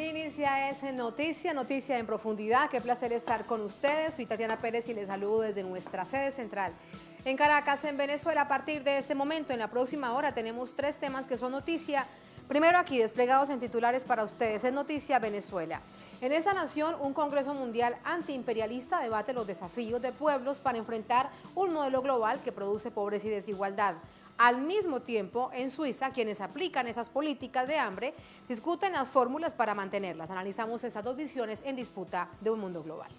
Inicia es noticia en profundidad. Qué placer estar con ustedes. Soy Tatiana Pérez y les saludo desde nuestra sede central en Caracas, en Venezuela. A partir de este momento, en la próxima hora, tenemos 3 temas que son noticia. Primero aquí, desplegados en titulares para ustedes, es noticia Venezuela. En esta nación, un Congreso Mundial antiimperialista debate los desafíos de pueblos para enfrentar un modelo global que produce pobreza y desigualdad. Al mismo tiempo, en Suiza, quienes aplican esas políticas de hambre discuten las fórmulas para mantenerlas. Analizamos estas dos visiones en disputa de un mundo global.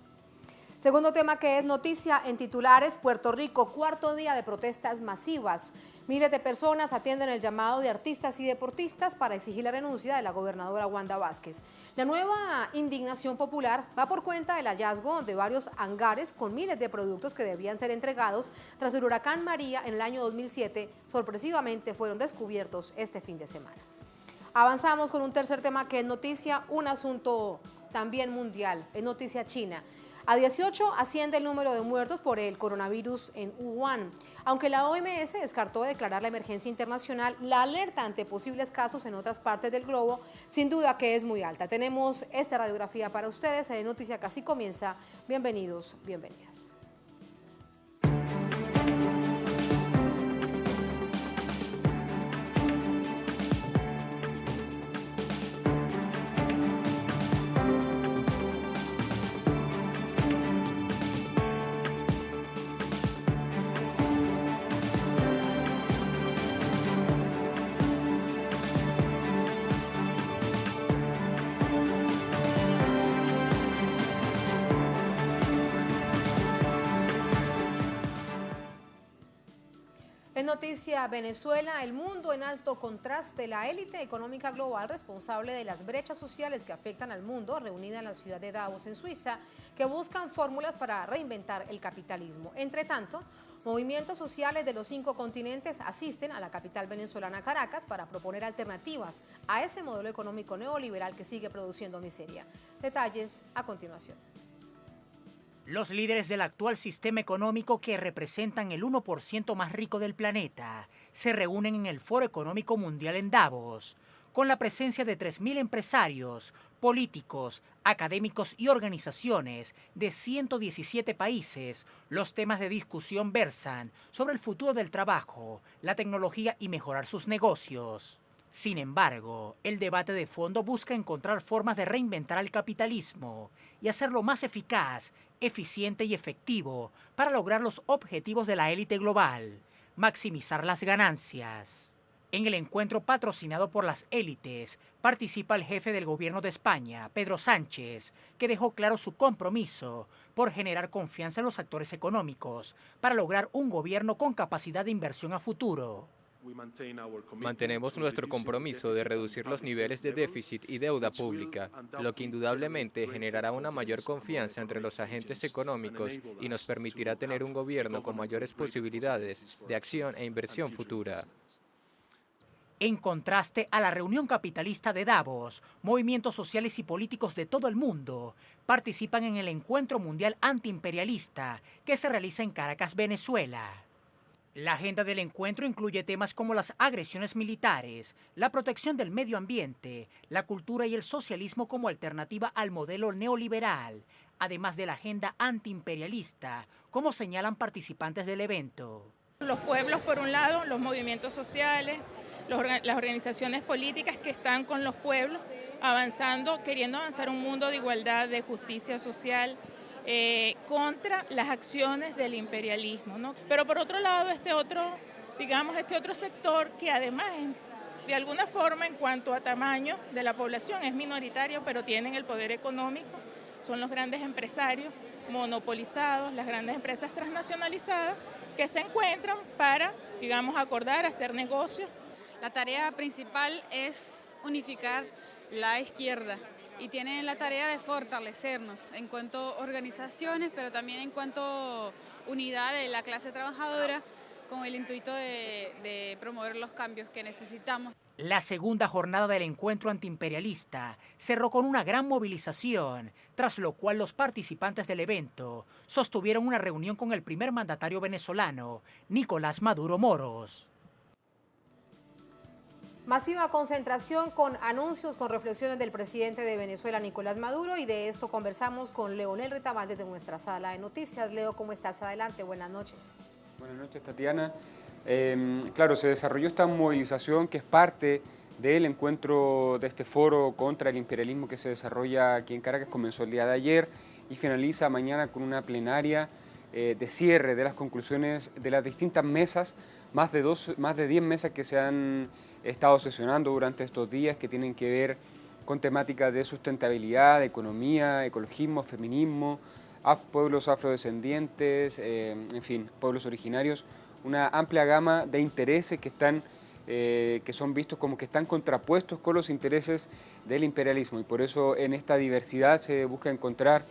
Segundo tema que es noticia en titulares, Puerto Rico, 4º día de protestas masivas. Miles de personas atienden el llamado de artistas y deportistas para exigir la renuncia de la gobernadora Wanda Vázquez. La nueva indignación popular va por cuenta del hallazgo de varios hangares con miles de productos que debían ser entregados tras el huracán María en el año 2007. Sorpresivamente fueron descubiertos este fin de semana. Avanzamos con un tercer tema que es noticia, un asunto también mundial, es noticia China. A 18 asciende el número de muertos por el coronavirus en Wuhan. Aunque la OMS descartó declarar la emergencia internacional, la alerta ante posibles casos en otras partes del globo sin duda que es muy alta. Tenemos esta radiografía para ustedes en Noticia Casi Comienza. Bienvenidos, bienvenidas. En noticia Venezuela, el mundo en alto contraste, la élite económica global responsable de las brechas sociales que afectan al mundo, reunida en la ciudad de Davos, en Suiza, que buscan fórmulas para reinventar el capitalismo. Entre tanto, movimientos sociales de los 5 continentes asisten a la capital venezolana Caracas para proponer alternativas a ese modelo económico neoliberal que sigue produciendo miseria. Detalles a continuación. Los líderes del actual sistema económico, que representan el 1% más rico del planeta, se reúnen en el Foro Económico Mundial en Davos, con la presencia de 3.000 empresarios, políticos, académicos y organizaciones de 117 países. Los temas de discusión versan sobre el futuro del trabajo, la tecnología y mejorar sus negocios. Sin embargo, el debate de fondo busca encontrar formas de reinventar el capitalismo y hacerlo más eficaz, eficiente y efectivo para lograr los objetivos de la élite global, maximizar las ganancias. En el encuentro patrocinado por las élites, participa el jefe del gobierno de España, Pedro Sánchez, que dejó claro su compromiso por generar confianza en los actores económicos para lograr un gobierno con capacidad de inversión a futuro. Mantenemos nuestro compromiso de reducir los niveles de déficit y deuda pública, lo que indudablemente generará una mayor confianza entre los agentes económicos y nos permitirá tener un gobierno con mayores posibilidades de acción e inversión futura. En contraste a la reunión capitalista de Davos, movimientos sociales y políticos de todo el mundo participan en el Encuentro Mundial Antiimperialista que se realiza en Caracas, Venezuela. La agenda del encuentro incluye temas como las agresiones militares, la protección del medio ambiente, la cultura y el socialismo como alternativa al modelo neoliberal, además de la agenda antiimperialista, como señalan participantes del evento. Los pueblos, por un lado, los movimientos sociales, las organizaciones políticas que están con los pueblos, avanzando, queriendo avanzar un mundo de igualdad, de justicia social, contra las acciones del imperialismo, ¿no? Pero por otro lado, este otro sector que además, de alguna forma, en cuanto a tamaño de la población, es minoritario, pero tienen el poder económico, son los grandes empresarios monopolizados, las grandes empresas transnacionalizadas, que se encuentran para, acordar, hacer negocios. La tarea principal es unificar la izquierda y tienen la tarea de fortalecernos en cuanto a organizaciones, pero también en cuanto a unidad de la clase trabajadora, con el intuito de promover los cambios que necesitamos. La segunda jornada del encuentro antiimperialista cerró con una gran movilización, tras lo cual los participantes del evento sostuvieron una reunión con el primer mandatario venezolano, Nicolás Maduro Moros. Masiva concentración con anuncios, con reflexiones del presidente de Venezuela, Nicolás Maduro, y de esto conversamos con Leonel Retamal desde nuestra sala de noticias. Leo, ¿cómo estás? Adelante, buenas noches. Buenas noches, Tatiana. Claro, se desarrolló esta movilización que es parte del encuentro de este foro contra el imperialismo que se desarrolla aquí en Caracas. Comenzó el día de ayer y finaliza mañana con una plenaria de cierre de las conclusiones de las distintas mesas, más de 10 mesas que se han estado sesionando durante estos días, que tienen que ver con temáticas de sustentabilidad, economía, ecologismo, feminismo, pueblos afrodescendientes, en fin, pueblos originarios, una amplia gama de intereses que están que son vistos como que están contrapuestos con los intereses del imperialismo, y por eso en esta diversidad se busca encontrar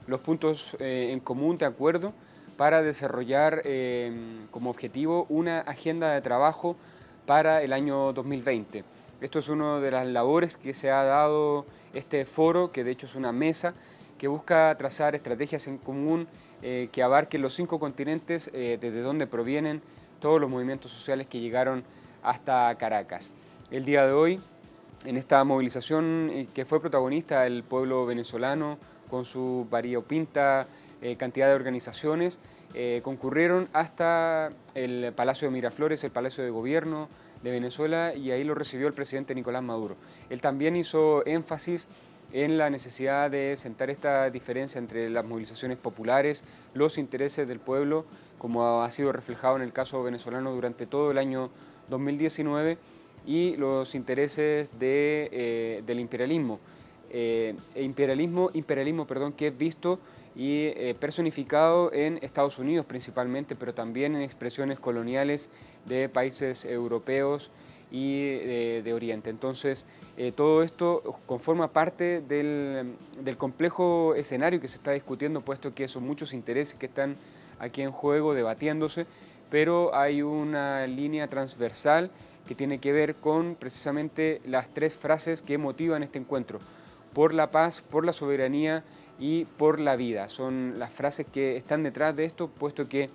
los puntos en común de acuerdo para desarrollar como objetivo una agenda de trabajo para el año 2020. Esto es una de las labores que se ha dado este foro, que de hecho es una mesa que busca trazar estrategias en común que abarquen los 5 continentes desde donde provienen todos los movimientos sociales que llegaron hasta Caracas. El día de hoy, en esta movilización que fue protagonista el pueblo venezolano con su variopinta cantidad de organizaciones, concurrieron hasta el Palacio de Miraflores, el Palacio de Gobierno de Venezuela, y ahí lo recibió el presidente Nicolás Maduro. Él también hizo énfasis en la necesidad de sentar esta diferencia entre las movilizaciones populares, los intereses del pueblo, como ha sido reflejado en el caso venezolano durante todo el año 2019, y los intereses del imperialismo. Imperialismo, que es visto y personificado en Estados Unidos principalmente, pero también en expresiones coloniales de países europeos y de Oriente. Entonces, todo esto conforma parte del complejo escenario que se está discutiendo, puesto que son muchos intereses que están aquí en juego, debatiéndose, pero hay una línea transversal que tiene que ver con precisamente las 3 frases que motivan este encuentro: por la paz, por la soberanía y por la vida. Son las frases que están detrás de esto, puesto que,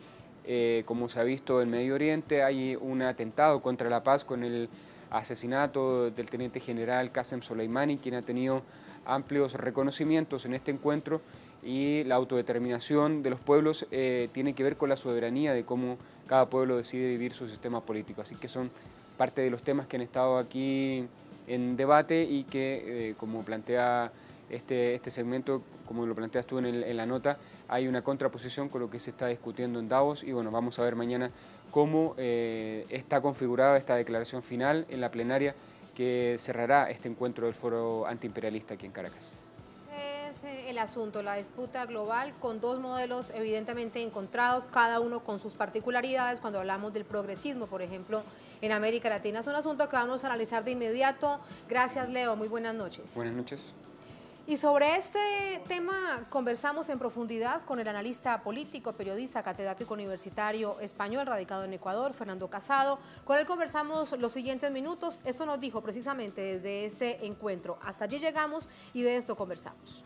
como se ha visto en Medio Oriente, hay un atentado contra la paz con el asesinato del teniente general Qasem Soleimani, quien ha tenido amplios reconocimientos en este encuentro, y la autodeterminación de los pueblos tiene que ver con la soberanía de cómo cada pueblo decide vivir su sistema político. Así que son parte de los temas que han estado aquí en debate y que, como plantea este segmento, como lo planteas tú en la nota, hay una contraposición con lo que se está discutiendo en Davos, y bueno, vamos a ver mañana cómo está configurada esta declaración final en la plenaria que cerrará este encuentro del Foro Antiimperialista aquí en Caracas. Es el asunto, la disputa global con 2 modelos evidentemente encontrados, cada uno con sus particularidades. Cuando hablamos del progresismo, por ejemplo, en América Latina, es un asunto que vamos a analizar de inmediato. Gracias, Leo, muy buenas noches. Buenas noches. Y sobre este tema conversamos en profundidad con el analista político, periodista, catedrático universitario español radicado en Ecuador, Fernando Casado. Con él conversamos los siguientes minutos. Esto nos dijo precisamente desde este encuentro. Hasta allí llegamos y de esto conversamos.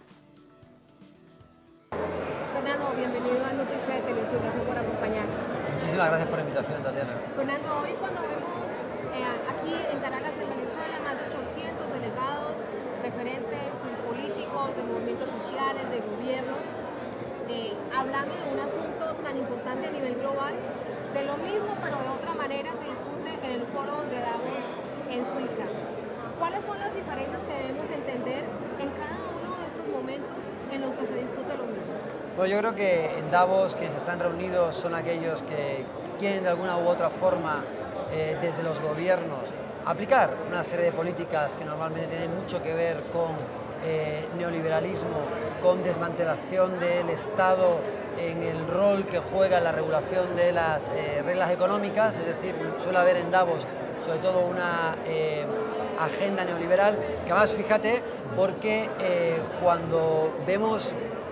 Fernando, bienvenido a Noticias de Televisión. Gracias por acompañarnos. Muchísimas gracias por la invitación, Tatiana. Fernando, hoy cuando vemos aquí en Caracas, en Venezuela, más de 800 delegados, referentes políticos, de movimientos sociales, de gobiernos, hablando de un asunto tan importante a nivel global, de lo mismo pero de otra manera se discute en el foro de Davos en Suiza. ¿Cuáles son las diferencias que debemos entender en cada uno de estos momentos en los que se discute lo mismo? Bueno, yo creo que en Davos quienes están reunidos son aquellos que quieren de alguna u otra forma, desde los gobiernos, aplicar una serie de políticas que normalmente tienen mucho que ver con neoliberalismo, con desmantelación del Estado en el rol que juega en la regulación de las reglas económicas. Es decir, suele haber en Davos sobre todo una agenda neoliberal, que además, fíjate, porque cuando vemos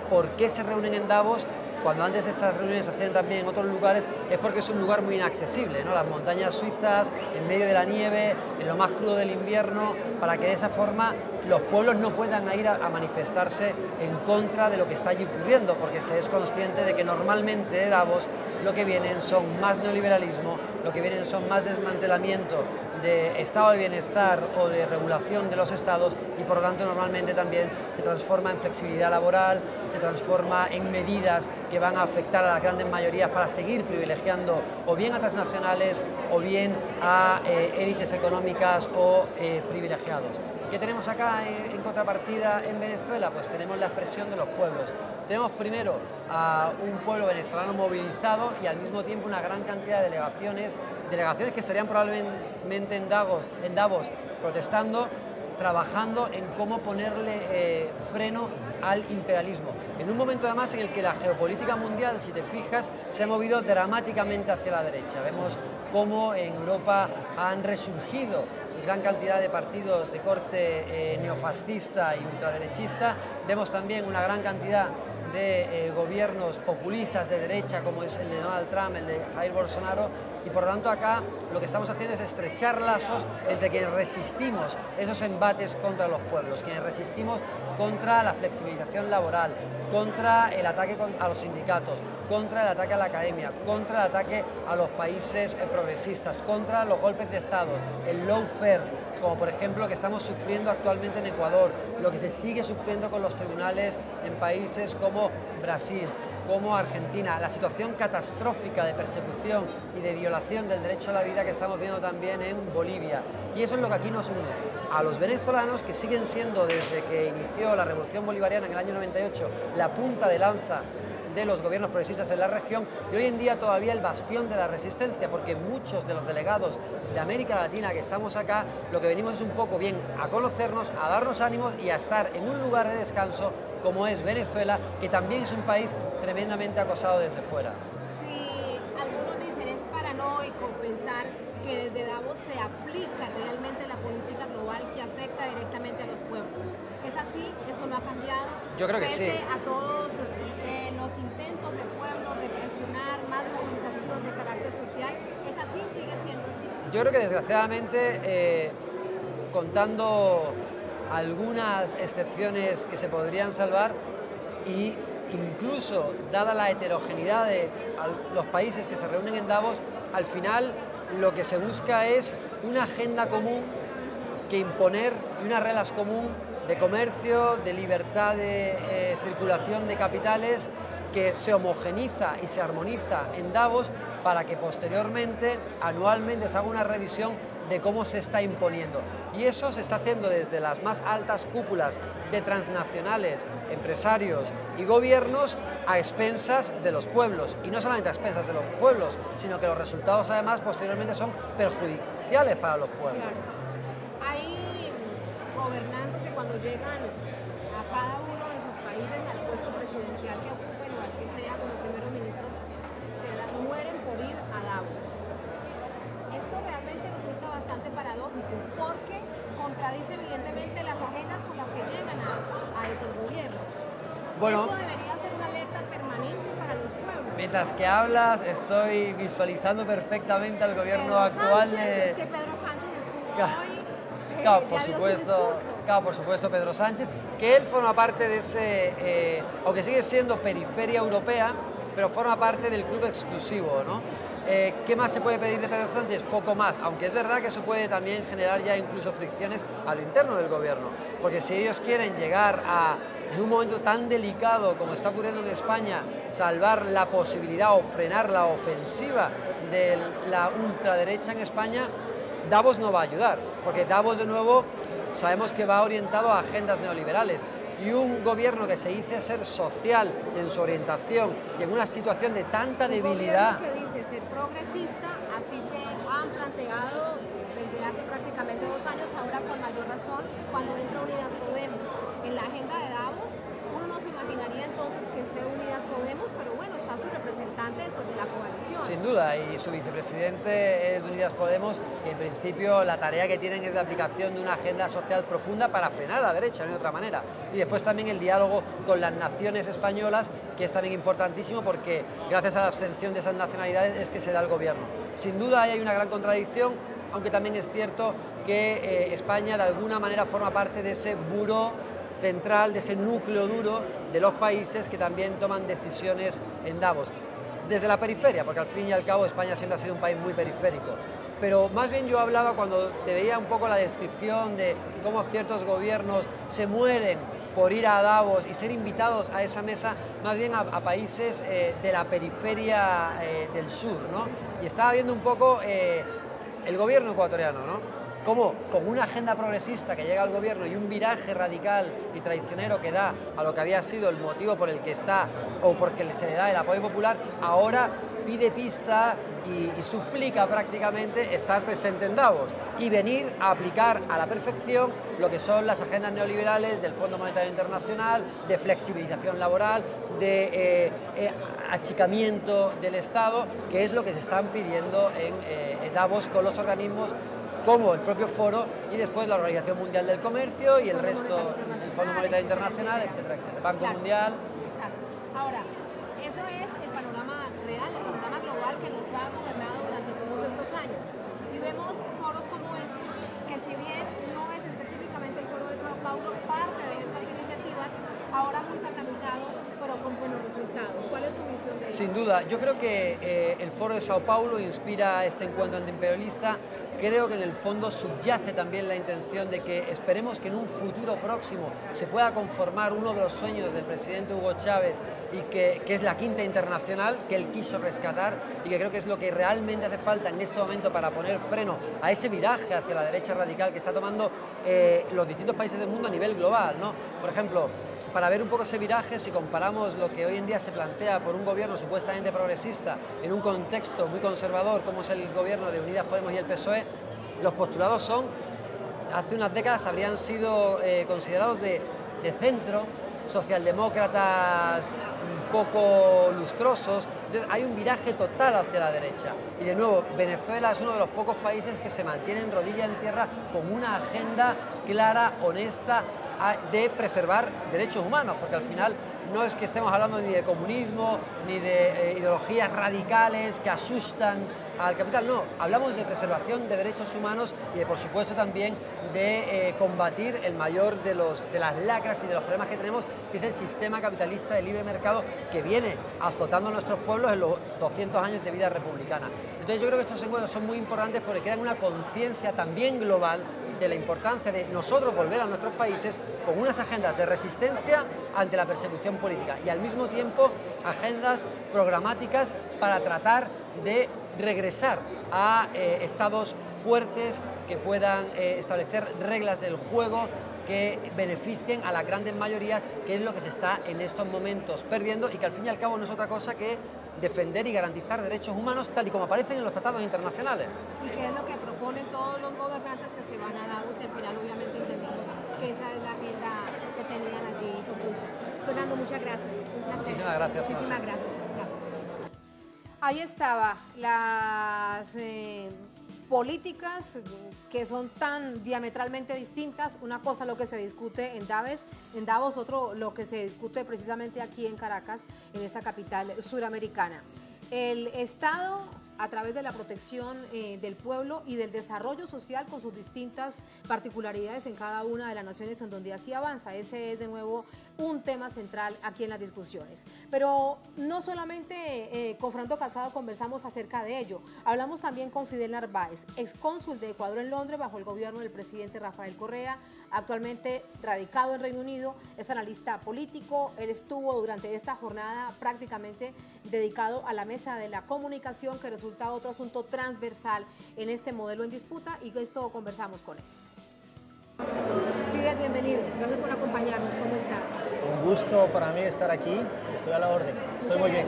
por qué se reúnen en Davos, cuando antes estas reuniones se hacían también en otros lugares, es porque es un lugar muy inaccesible, ¿no? Las montañas suizas, en medio de la nieve, en lo más crudo del invierno, para que de esa forma los pueblos no puedan ir a manifestarse en contra de lo que está allí ocurriendo, porque se es consciente de que normalmente de Davos lo que vienen son más neoliberalismo, lo que vienen son más desmantelamiento de estado de bienestar o de regulación de los estados y por lo tanto normalmente también se transforma en flexibilidad laboral, se transforma en medidas que van a afectar a las grandes mayorías para seguir privilegiando o bien a transnacionales o bien a élites económicas o privilegiados. ¿Qué tenemos acá en contrapartida en Venezuela? Pues tenemos la expresión de los pueblos. Tenemos primero a un pueblo venezolano movilizado y al mismo tiempo una gran cantidad de delegaciones que estarían probablemente en Davos protestando, trabajando en cómo ponerle freno al imperialismo. En un momento además en el que la geopolítica mundial, si te fijas, se ha movido dramáticamente hacia la derecha. Vemos cómo en Europa han resurgido gran cantidad de partidos de corte neofascista y ultraderechista. Vemos también una gran cantidad de gobiernos populistas de derecha, como es el de Donald Trump, el de Jair Bolsonaro, y por lo tanto acá lo que estamos haciendo es estrechar lazos entre quienes resistimos esos embates contra los pueblos, quienes resistimos contra la flexibilización laboral, contra el ataque a los sindicatos, contra el ataque a la academia, contra el ataque a los países progresistas, contra los golpes de Estado, el lawfare, como por ejemplo lo que estamos sufriendo actualmente en Ecuador, lo que se sigue sufriendo con los tribunales en países como Brasil, como Argentina, la situación catastrófica de persecución y de violación del derecho a la vida que estamos viendo también en Bolivia. Y eso es lo que aquí nos une a los venezolanos, que siguen siendo, desde que inició la revolución bolivariana en el año 98, la punta de lanza de los gobiernos progresistas en la región y hoy en día todavía el bastión de la resistencia, porque muchos de los delegados de América Latina que estamos acá, lo que venimos es un poco bien a conocernos, a darnos ánimos y a estar en un lugar de descanso como es Venezuela, que también es un país tremendamente acosado desde fuera. Sí, algunos dicen es paranoico pensar que desde Davos se aplica realmente la política global que afecta directamente a los pueblos. ¿Es así? ¿Eso no ha cambiado? Yo creo que sí. Pese a todos los intentos de pueblos de presionar más movilización de carácter social, ¿es así? ¿Sigue siendo así? Yo creo que desgraciadamente, contando algunas excepciones que se podrían salvar y incluso dada la heterogeneidad de los países que se reúnen en Davos, al final lo que se busca es una agenda común que imponer y unas reglas común de comercio, de libertad de circulación de capitales, que se homogeniza y se armoniza en Davos para que posteriormente, anualmente, se haga una revisión de cómo se está imponiendo. Y eso se está haciendo desde las más altas cúpulas de transnacionales, empresarios y gobiernos a expensas de los pueblos. Y no solamente a expensas de los pueblos, sino que los resultados además posteriormente son perjudiciales para los pueblos. Claro. Hay gobernantes que cuando llegan a cada uno de sus países al puesto presidencial que ocupen o al que sea como primeros ministros, mueren por ir a Davos. Esto realmente resulta bastante paradójico porque contradice evidentemente las agendas con las que llegan a esos gobiernos. Bueno, esto debería ser una alerta permanente para los pueblos. Mientras que hablas, estoy visualizando perfectamente al gobierno actual de... Es que Pedro Sánchez estuvo hoy... Claro, por supuesto, Pedro Sánchez, que él forma parte de ese, aunque sigue siendo periferia europea, pero forma parte del club exclusivo, ¿no? ¿Qué más se puede pedir de Pedro Sánchez? Poco más, aunque es verdad que eso puede también generar ya incluso fricciones a lo interno del gobierno, porque si ellos quieren llegar a, en un momento tan delicado como está ocurriendo en España, salvar la posibilidad o frenar la ofensiva de la ultraderecha en España, Davos no va a ayudar, porque Davos de nuevo sabemos que va orientado a agendas neoliberales. Y un gobierno que se dice ser social en su orientación y en una situación de tanta debilidad... Un gobierno que dice ser progresista, así se han planteado desde hace prácticamente 2 años, ahora con mayor razón, cuando entra Unidas Podemos. En la agenda de Davos, uno no se imaginaría entonces que esté Unidas Podemos, pero bueno, está su representante después de la coalición. Sin duda, y su vicepresidente es de Unidas Podemos, y en principio la tarea que tienen es la aplicación de una agenda social profunda para frenar a la derecha, no de otra manera. Y después también el diálogo con las naciones españolas, que es también importantísimo porque gracias a la abstención de esas nacionalidades es que se da el gobierno. Sin duda hay una gran contradicción, aunque también es cierto que España de alguna manera forma parte de ese buró central, de ese núcleo duro de los países que también toman decisiones en Davos. Desde la periferia, porque al fin y al cabo España siempre ha sido un país muy periférico. pero más bien yo hablaba cuando te veía un poco la descripción de cómo ciertos gobiernos se mueren por ir a Davos y ser invitados a esa mesa, más bien a países de la periferia del sur, ¿no? Y estaba viendo un poco el gobierno ecuatoriano, ¿no? Cómo con una agenda progresista que llega al gobierno y un viraje radical y traicionero que da a lo que había sido el motivo por el que está o porque se le da el apoyo popular, ahora pide pista y suplica prácticamente estar presente en Davos y venir a aplicar a la perfección lo que son las agendas neoliberales del Fondo Monetario Internacional, de flexibilización laboral, de achicamiento del Estado, que es lo que se están pidiendo en Davos con los organismos como el propio foro y después la Organización Mundial del Comercio y el resto, el Fondo Monetario Internacional, etcétera, etcétera, Banco Mundial. Exacto. Ahora, eso es el panorama real, el panorama global que nos ha gobernado durante todos estos años. Y vemos foros como estos, que si bien no es específicamente el foro de Sao Paulo, parte de estas iniciativas, ahora muy satanizado, pero con buenos resultados. ¿Cuál es tu visión de ello? Sin duda, yo creo que el foro de Sao Paulo inspira este encuentro antiimperialista. Creo que en el fondo subyace también la intención de que esperemos que en un futuro próximo se pueda conformar uno de los sueños del presidente Hugo Chávez y que es la Quinta Internacional, que él quiso rescatar y que creo que es lo que realmente hace falta en este momento para poner freno a ese viraje hacia la derecha radical que está tomando los distintos países del mundo a nivel global, ¿no? Por ejemplo, para ver un poco ese viraje, si comparamos lo que hoy en día se plantea por un gobierno supuestamente progresista en un contexto muy conservador como es el gobierno de Unidas Podemos y el PSOE, los postulados son, hace unas décadas habrían sido considerados de centro, socialdemócratas poco lustrosos. Entonces hay un viraje total hacia la derecha y de nuevo Venezuela es uno de los pocos países que se mantienen rodilla en tierra con una agenda clara, honesta, de preservar derechos humanos, porque al final no es que estemos hablando ni de comunismo ni de ideologías radicales que asustan al capital, no, hablamos de preservación de derechos humanos y de, por supuesto, también de combatir el mayor de las lacras y de los problemas que tenemos, que es el sistema capitalista de libre mercado que viene azotando a nuestros pueblos en los 200 años de vida republicana. Entonces yo creo que estos encuentros son muy importantes porque crean una conciencia también global de la importancia de nosotros volver a nuestros países con unas agendas de resistencia ante la persecución política y al mismo tiempo agendas programáticas para tratar de regresar a estados fuertes que puedan establecer reglas del juego que beneficien a las grandes mayorías, que es lo que se está en estos momentos perdiendo y que al fin y al cabo no es otra cosa que defender y garantizar derechos humanos tal y como aparecen en los tratados internacionales. ¿Y qué es lo que proponen todos los gobernantes que se van a Davos? Y al final obviamente entendimos que esa es la agenda que tenían allí oculta. Fernando, muchas gracias. Un placer. Muchísimas gracias. Muchísimas gracias. Ahí estaba las políticas que son tan diametralmente distintas. Una cosa lo que se discute en Davos, otro lo que se discute precisamente aquí en Caracas, en esta capital suramericana. El Estado, a través de la protección del pueblo y del desarrollo social con sus distintas particularidades en cada una de las naciones en donde así avanza. Ese es de nuevo un tema central aquí en las discusiones. Pero no solamente con Fernando Casado conversamos acerca de ello, hablamos también con Fidel Narváez, excónsul de Ecuador en Londres bajo el gobierno del presidente Rafael Correa, actualmente radicado en Reino Unido, es analista político. Él estuvo durante esta jornada prácticamente dedicado a la mesa de la comunicación, que resulta otro asunto transversal en este modelo en disputa, y esto conversamos con él. Fidel, bienvenido. Gracias por acompañarnos. ¿Cómo está? Un gusto para mí estar aquí. Estoy a la orden. Estoy muy bien.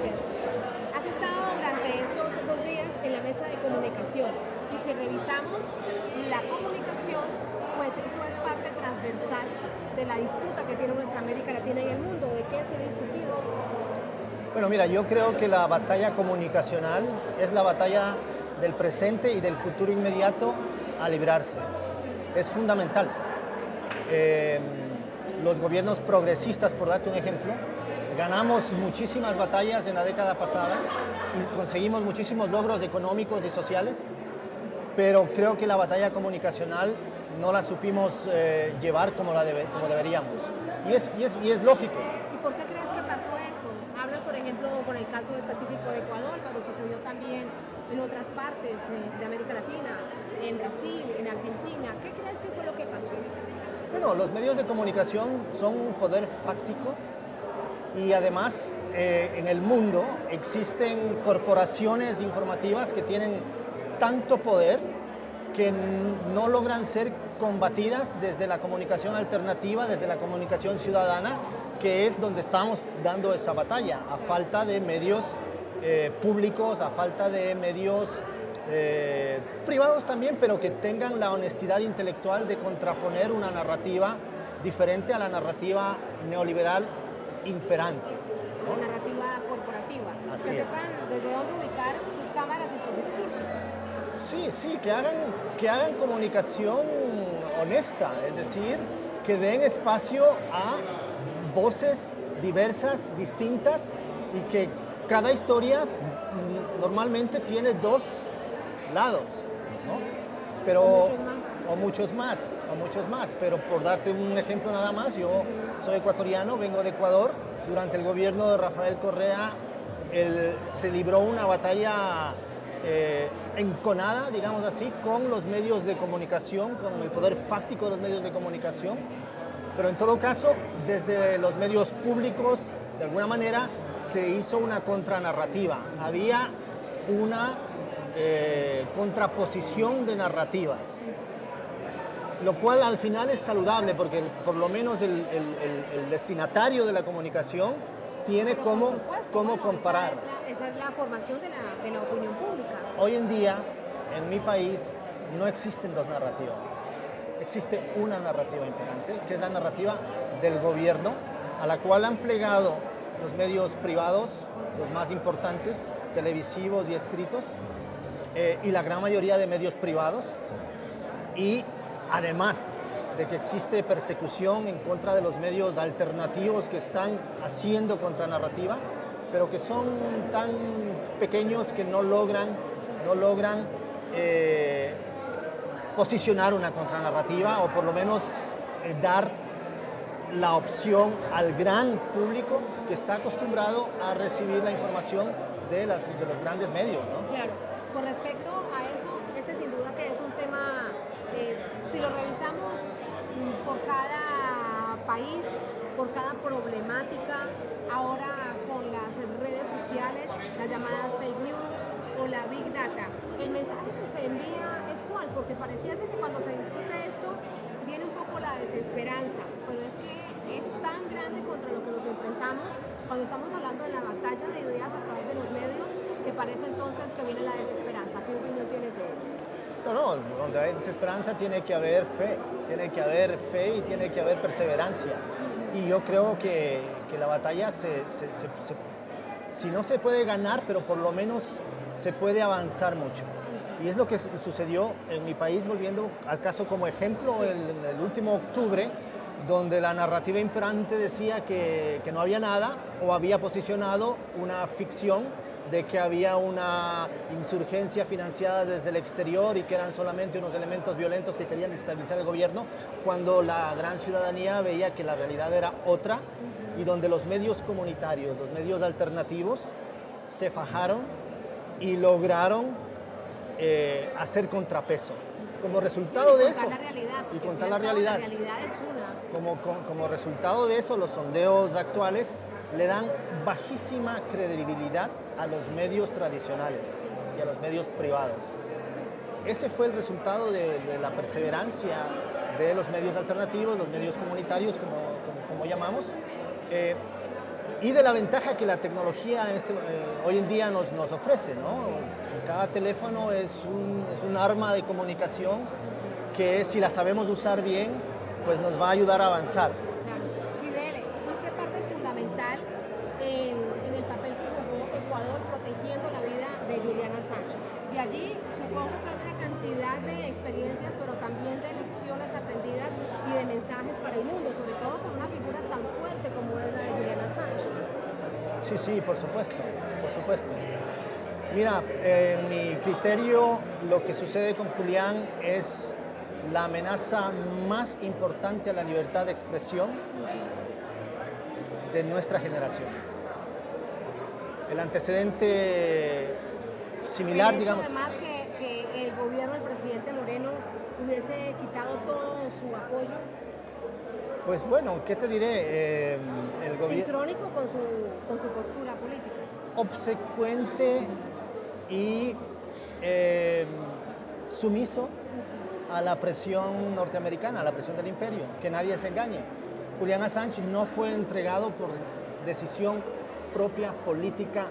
Has estado durante estos 2 días en la mesa de comunicación, y si revisamos la comunicación, pues eso es parte transversal de la disputa que tiene nuestra América Latina y el mundo. ¿De qué se ha discutido? Bueno, mira, yo creo que la batalla comunicacional es la batalla del presente y del futuro inmediato a librarse. Es fundamental. Los gobiernos progresistas, por darte un ejemplo, ganamos muchísimas batallas en la década pasada y conseguimos muchísimos logros económicos y sociales, pero creo que la batalla comunicacional no la supimos llevar como deberíamos. Y es lógico. ¿Y por qué crees que pasó eso? Hablas, por ejemplo, ejemplo, con el caso específico de Ecuador, pero sucedió también en otras partes de América Latina, en Brasil, en Argentina. ¿Qué crees que fue lo que pasó? Bueno, los medios de comunicación son un poder fáctico y además en el mundo existen corporaciones informativas que tienen tanto poder que no logran ser combatidas desde la comunicación alternativa, desde la comunicación ciudadana, que es donde estamos dando esa batalla, a falta de medios públicos, a falta de medios privados también, pero que tengan la honestidad intelectual de contraponer una narrativa diferente a la narrativa neoliberal imperante, ¿no? La narrativa corporativa. Así que es. sepan desde dónde ubicar sus cámaras y sus discursos. Sí, que hagan comunicación honesta, es decir, que den espacio a voces diversas, distintas, y que cada historia normalmente tiene dos lados, ¿no? Pero, o muchos más, pero por darte un ejemplo nada más, yo soy ecuatoriano, vengo de Ecuador. Durante el gobierno de Rafael Correa se libró una batalla enconada, digamos así, con los medios de comunicación, con el poder fáctico de los medios de comunicación, pero en todo caso, desde los medios públicos, de alguna manera, se hizo una contranarrativa. Había una contraposición de narrativas, lo cual al final es saludable porque por lo menos el destinatario de la comunicación tiene cómo comparar. Esa es la formación de la opinión pública. Hoy en día, en mi país, no existen dos narrativas. Existe una narrativa imperante, que es la narrativa del gobierno, a la cual han plegado los medios privados, los más importantes, televisivos y escritos, y la gran mayoría de medios privados. Y además de que existe persecución en contra de los medios alternativos que están haciendo contranarrativa, pero que son tan pequeños que no logran posicionar una contranarrativa o por lo menos dar la opción al gran público que está acostumbrado a recibir la información de los grandes medios, ¿no? Claro. Con respecto a eso, este sin duda que es un tema, si lo revisamos por cada país, por cada problemática, ahora con las redes sociales, las llamadas fake news o la big data, el mensaje que se envía es cuál, porque pareciese que cuando se discute esto viene un poco la desesperanza, pero es que es tan grande contra lo que nos enfrentamos cuando estamos hablando de la batalla de ideas a través de los medios, que parece entonces que viene la desesperanza. ¿Qué opinión tienes de ello? No, donde hay desesperanza tiene que haber fe y tiene que haber perseverancia. Y yo creo que la batalla si no se puede ganar, pero por lo menos se puede avanzar mucho. Y es lo que sucedió en mi país, volviendo al caso como ejemplo, sí. En el último octubre, donde la narrativa imperante decía que no había nada, o había posicionado una ficción de que había una insurgencia financiada desde el exterior y que eran solamente unos elementos violentos que querían desestabilizar el gobierno, cuando la gran ciudadanía veía que la realidad era otra, y donde los medios comunitarios, los medios alternativos, se fajaron y lograron hacer contrapeso. Como resultado de eso, y contar la realidad, es una. Como resultado de eso, los sondeos actuales le dan bajísima credibilidad a los medios tradicionales y a los medios privados. Ese fue el resultado de la perseverancia de los medios alternativos, los medios comunitarios, como llamamos, y de la ventaja que la tecnología hoy en día nos ofrece, ¿no? Cada teléfono es un arma de comunicación que, si la sabemos usar bien, pues nos va a ayudar a avanzar. Claro. Fidel, fuiste parte fundamental en el papel que jugó Ecuador protegiendo la vida de Julian Assange. De allí supongo que hay una cantidad de experiencias, pero también de lecciones aprendidas y de mensajes para el mundo, sobre todo con una figura tan fuerte como es la de Julian Assange. Sí, por supuesto. Mira, en mi criterio, lo que sucede con Julián es la amenaza más importante a la libertad de expresión de nuestra generación. el antecedente similar, digamos. Además que el gobierno del presidente Moreno hubiese quitado todo su apoyo. Pues bueno, ¿qué te diré? El gobierno sincrónico con su postura política. Obsecuente y sumiso a la presión norteamericana, a la presión del imperio, que nadie se engañe. Julian Assange no fue entregado por decisión propia política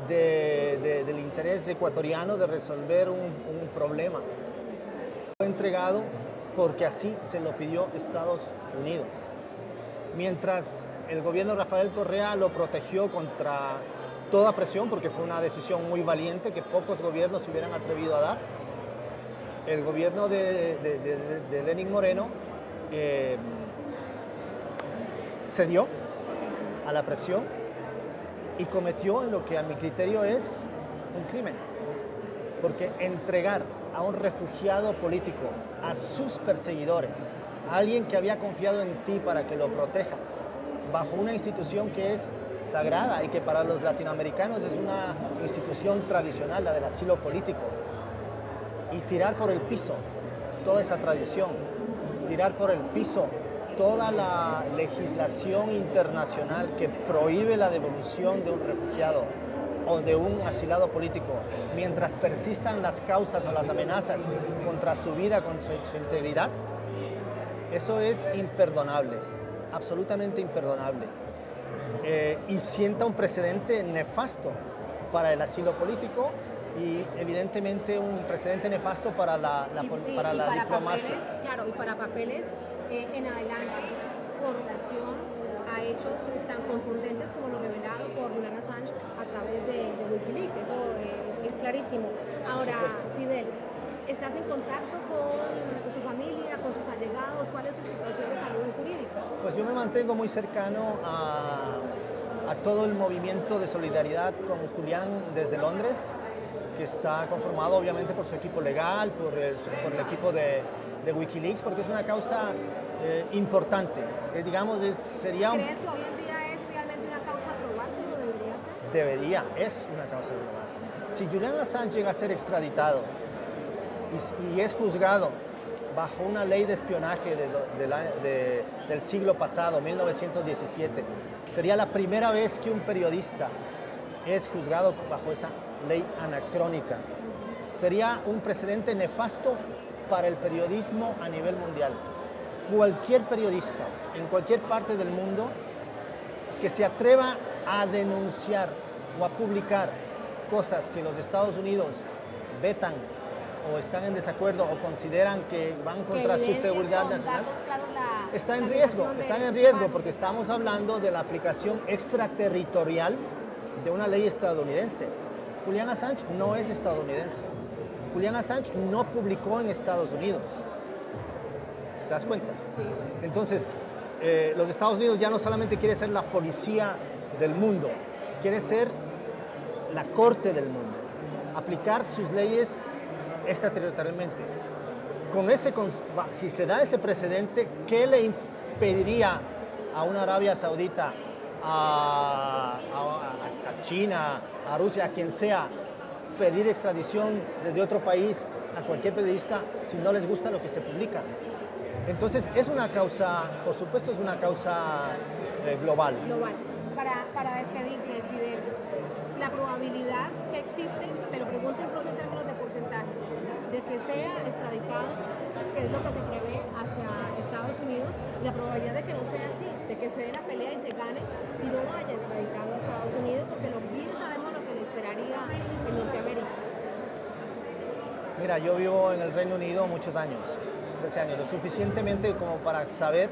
del interés ecuatoriano de resolver un problema. Fue entregado porque así se lo pidió Estados Unidos. Mientras el gobierno de Rafael Correa lo protegió contra toda presión, porque fue una decisión muy valiente que pocos gobiernos se hubieran atrevido a dar, el gobierno de Lenín Moreno cedió a la presión y cometió en lo que a mi criterio es un crimen. Porque entregar a un refugiado político, a sus perseguidores, a alguien que había confiado en ti para que lo protejas, bajo una institución que es sagrada y que para los latinoamericanos es una institución tradicional, la del asilo político, y tirar por el piso toda esa tradición, tirar por el piso toda la legislación internacional que prohíbe la devolución de un refugiado o de un asilado político, mientras persistan las causas o las amenazas contra su vida, contra su integridad, eso es imperdonable, absolutamente imperdonable. Y sienta un precedente nefasto para el asilo político y evidentemente un precedente nefasto para la diplomacia. Papeles, claro, y para papeles en adelante con relación a hechos tan confundentes como lo revelado por Julian Assange a través de Wikileaks. Eso es clarísimo. Ahora, Fidel, ¿estás en contacto con su familia, con sus allegados? ¿Cuál es su situación de salud jurídica? Pues yo me mantengo muy cercano a todo el movimiento de solidaridad con Julián desde Londres, que está conformado obviamente por su equipo legal, por el equipo de Wikileaks, porque es una causa importante. ¿Crees que hoy en día es realmente una causa a probar como debería ser? Es una causa a probar. Si Julian Assange llega a ser extraditado y es juzgado bajo una ley de espionaje del siglo pasado, 1917, sería la primera vez que un periodista es juzgado bajo esa ley anacrónica. Sería un precedente nefasto para el periodismo a nivel mundial. Cualquier periodista en cualquier parte del mundo que se atreva a denunciar o a publicar cosas que los Estados Unidos vetan o están en desacuerdo o consideran que van contra su seguridad nacional, está en riesgo porque estamos hablando de la aplicación extraterritorial de una ley estadounidense. Julian Assange no es estadounidense. Julian Assange no publicó en Estados Unidos. ¿Te das cuenta? Sí. Entonces, los Estados Unidos ya no solamente quiere ser la policía del mundo, quiere ser la corte del mundo, aplicar sus leyes extraterritorialmente. Si se da ese precedente, ¿qué le impediría a una Arabia Saudita, a China, a Rusia, a quien sea, pedir extradición desde otro país a cualquier periodista si no les gusta lo que se publica? Entonces es una causa, por supuesto es una causa global. Para despedirte, Fidel, la probabilidad que existe, te lo pregunto incluso en términos de porcentajes, de que sea extraditado, que es lo que se prevé hacia Estados Unidos, la probabilidad de que no sea así, de que se dé la pelea y se gane y no vaya extraditado a Estados Unidos, porque bien sabemos lo que le esperaría en Norteamérica. Mira, yo vivo en el Reino Unido muchos años, 13 años, lo suficientemente como para saber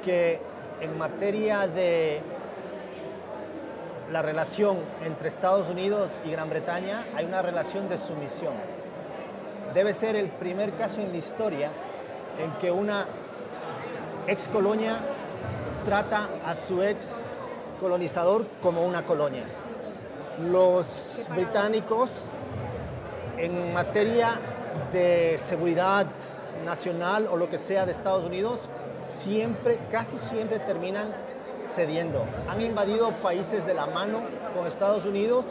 que en materia de la relación entre Estados Unidos y Gran Bretaña hay una relación de sumisión. Debe ser el primer caso en la historia en que una ex colonia trata a su ex colonizador como una colonia. Los británicos, en materia de seguridad nacional o lo que sea de Estados Unidos, casi siempre terminan cediendo. Han invadido países de la mano con Estados Unidos,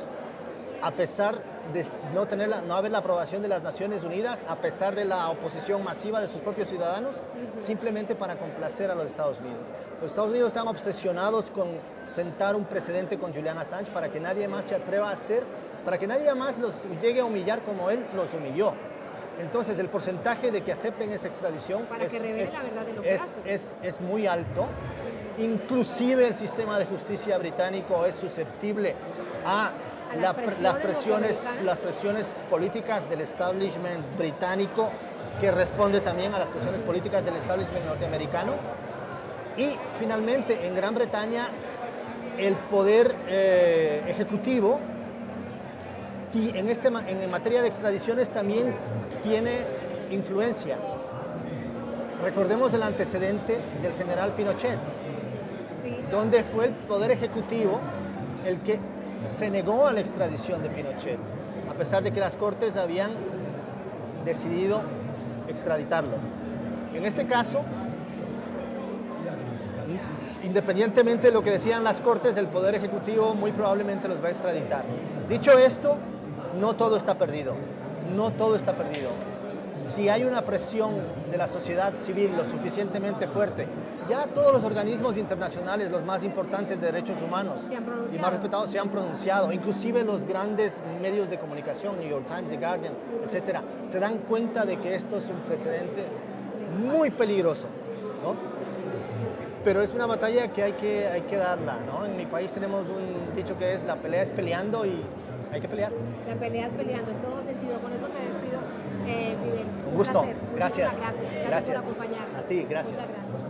a pesar de no haber la aprobación de las Naciones Unidas, a pesar de la oposición masiva de sus propios ciudadanos, simplemente para complacer a los Estados Unidos. Los Estados Unidos están obsesionados con sentar un precedente con Julian Assange para que nadie más se atreva a hacer, para que nadie más los llegue a humillar como él los humilló. Entonces, el porcentaje de que acepten esa extradición es muy alto. Inclusive el sistema de justicia británico es susceptible a las presiones políticas del establishment británico, que responde también a las presiones políticas del establishment norteamericano. Y finalmente, en Gran Bretaña, el poder ejecutivo en materia de extradiciones también tiene influencia. Recordemos el antecedente del general Pinochet, donde fue el poder ejecutivo el que se negó a la extradición de Pinochet, a pesar de que las Cortes habían decidido extraditarlo. En este caso, independientemente de lo que decían las Cortes, el Poder Ejecutivo muy probablemente los va a extraditar. Dicho esto, no todo está perdido. No todo está perdido. Si hay una presión de la sociedad civil lo suficientemente fuerte, ya todos los organismos internacionales, los más importantes de derechos humanos y más respetados, se han pronunciado, inclusive los grandes medios de comunicación, New York Times, The Guardian, etcétera, se dan cuenta de que esto es un precedente muy peligroso, ¿no? Pero es una batalla que hay que darla, ¿no? En mi país tenemos un dicho que es: la pelea es peleando, y hay que pelear. La pelea es peleando en todo sentido. Con eso te despido, Fidel. Un gusto. Placer. Gracias. Gracias por acompañarnos. A ti, gracias. Muchas gracias.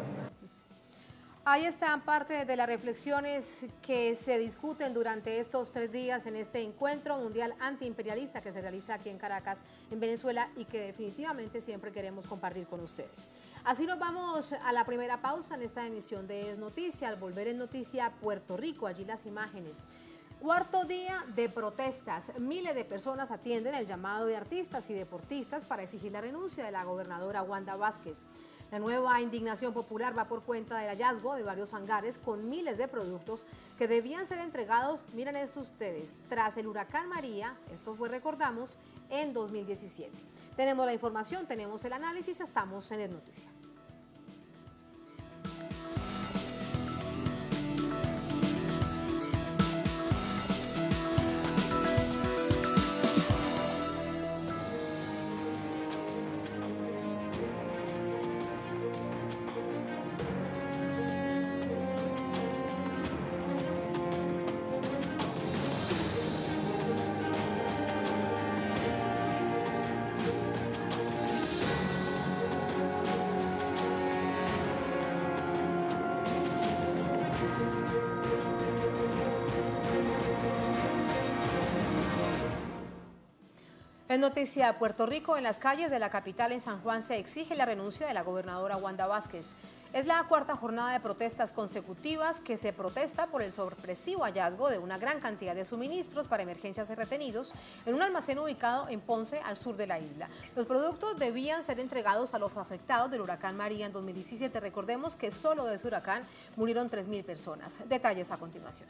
Ahí están parte de las reflexiones que se discuten durante estos 3 días en este encuentro mundial antiimperialista que se realiza aquí en Caracas, en Venezuela, y que definitivamente siempre queremos compartir con ustedes. Así nos vamos a la primera pausa en esta emisión de Es Noticia. Al volver en Noticia, Puerto Rico, allí las imágenes. 4º día de protestas. Miles de personas atienden el llamado de artistas y deportistas para exigir la renuncia de la gobernadora Wanda Vázquez. La nueva indignación popular va por cuenta del hallazgo de varios hangares con miles de productos que debían ser entregados, miren esto ustedes, tras el huracán María. Esto fue, recordamos, en 2017. Tenemos la información, tenemos el análisis, estamos en Es Noticia. En Noticia Puerto Rico, en las calles de la capital en San Juan se exige la renuncia de la gobernadora Wanda Vázquez. Es la 4ª jornada de protestas consecutivas que se protesta por el sorpresivo hallazgo de una gran cantidad de suministros para emergencias retenidos en un almacén ubicado en Ponce, al sur de la isla. Los productos debían ser entregados a los afectados del huracán María en 2017. Recordemos que solo de ese huracán murieron 3.000 personas. Detalles a continuación.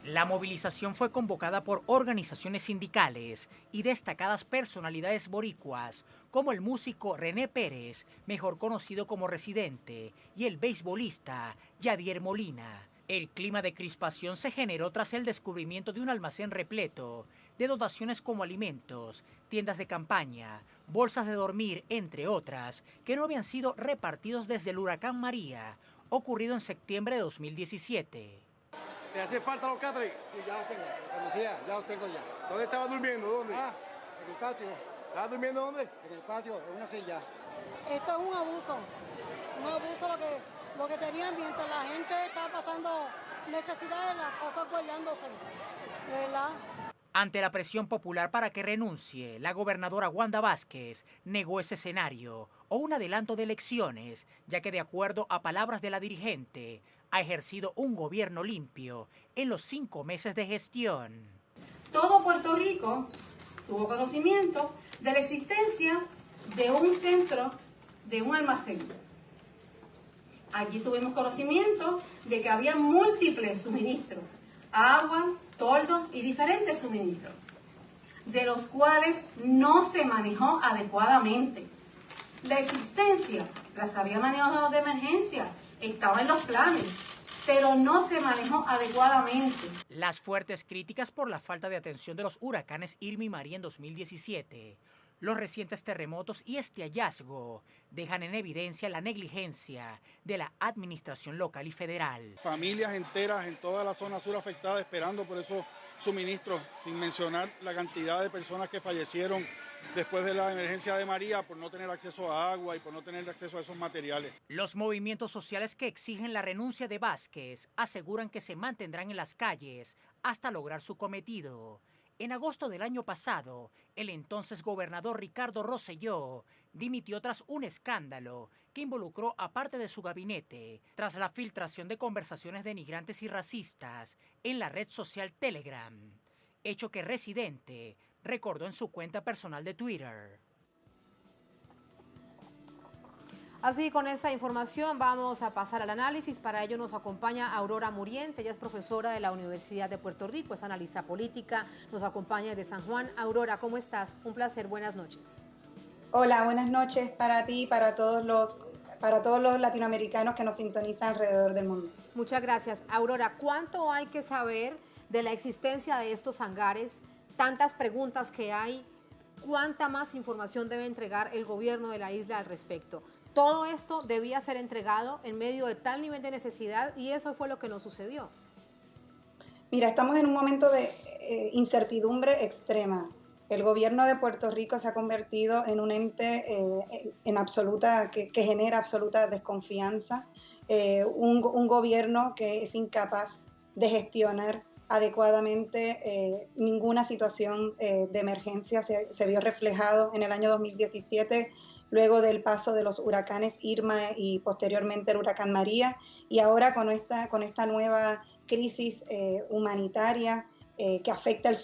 La movilización fue convocada por organizaciones sindicales y destacadas personalidades boricuas, como el músico René Pérez, mejor conocido como Residente, y el beisbolista Yadier Molina. El clima de crispación se generó tras el descubrimiento de un almacén repleto de dotaciones como alimentos, tiendas de campaña, bolsas de dormir, entre otras, que no habían sido repartidos desde el huracán María, ocurrido en septiembre de 2017. ¿Te hace falta los catering? Sí, ya los tengo. Como decía, ya los tengo ya. ¿Dónde estaba durmiendo? ¿Dónde? En el patio. ¿Estabas durmiendo dónde? En el patio, en una silla. Esto es un abuso lo que tenían mientras la gente estaba pasando necesidades, las cosas guardándose, ¿verdad? Ante la presión popular para que renuncie, la gobernadora Wanda Vázquez negó ese escenario o un adelanto de elecciones, ya que de acuerdo a palabras de la dirigente, ha ejercido un gobierno limpio en los 5 meses de gestión. Todo Puerto Rico tuvo conocimiento de la existencia de un centro, de un almacén. Allí tuvimos conocimiento de que había múltiples suministros. agua, toldos y diferentes suministros, de los cuales no se manejó adecuadamente. La existencia las había manejado de emergencia, estaba en los planes, pero no se manejó adecuadamente. Las fuertes críticas por la falta de atención de los huracanes Irma y María en 2017, los recientes terremotos y este hallazgo dejan en evidencia la negligencia de la administración local y federal. Familias enteras en toda la zona sur afectada esperando por esos suministros, sin mencionar la cantidad de personas que fallecieron después de la emergencia de María por no tener acceso a agua y por no tener acceso a esos materiales. Los movimientos sociales que exigen la renuncia de Vázquez aseguran que se mantendrán en las calles hasta lograr su cometido. En agosto del año pasado, el entonces gobernador Ricardo Rosselló dimitió tras un escándalo que involucró a parte de su gabinete tras la filtración de conversaciones denigrantes y racistas en la red social Telegram, hecho que Residente recordó en su cuenta personal de Twitter. Así, con esta información vamos a pasar al análisis. Para ello nos acompaña Aurora Muriente, ella es profesora de la Universidad de Puerto Rico, es analista política, nos acompaña desde San Juan. Aurora, ¿cómo estás? Un placer, buenas noches. Hola, buenas noches para ti y para todos los latinoamericanos que nos sintonizan alrededor del mundo. Muchas gracias. Aurora, ¿cuánto hay que saber de la existencia de estos hangares? Tantas preguntas que hay, ¿cuánta más información debe entregar el gobierno de la isla al respecto? Todo esto debía ser entregado en medio de tal nivel de necesidad y eso fue lo que nos sucedió. Mira, estamos en un momento de incertidumbre extrema. El gobierno de Puerto Rico se ha convertido en un ente que genera absoluta desconfianza, un gobierno que es incapaz de gestionar adecuadamente ninguna situación de emergencia. Se vio reflejado en el año 2017 luego del paso de los huracanes Irma y posteriormente el huracán María, y ahora con esta nueva crisis humanitaria que afecta al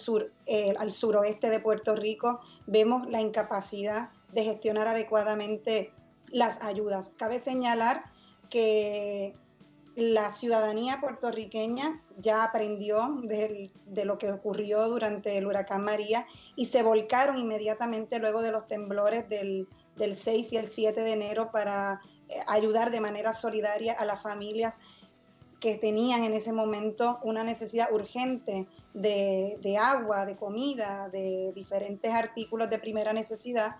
suroeste de Puerto Rico, vemos la incapacidad de gestionar adecuadamente las ayudas. Cabe señalar que la ciudadanía puertorriqueña ya aprendió de lo que ocurrió durante el huracán María y se volcaron inmediatamente luego de los temblores del 6 y el 7 de enero para ayudar de manera solidaria a las familias que tenían en ese momento una necesidad urgente de agua, de comida, de diferentes artículos de primera necesidad,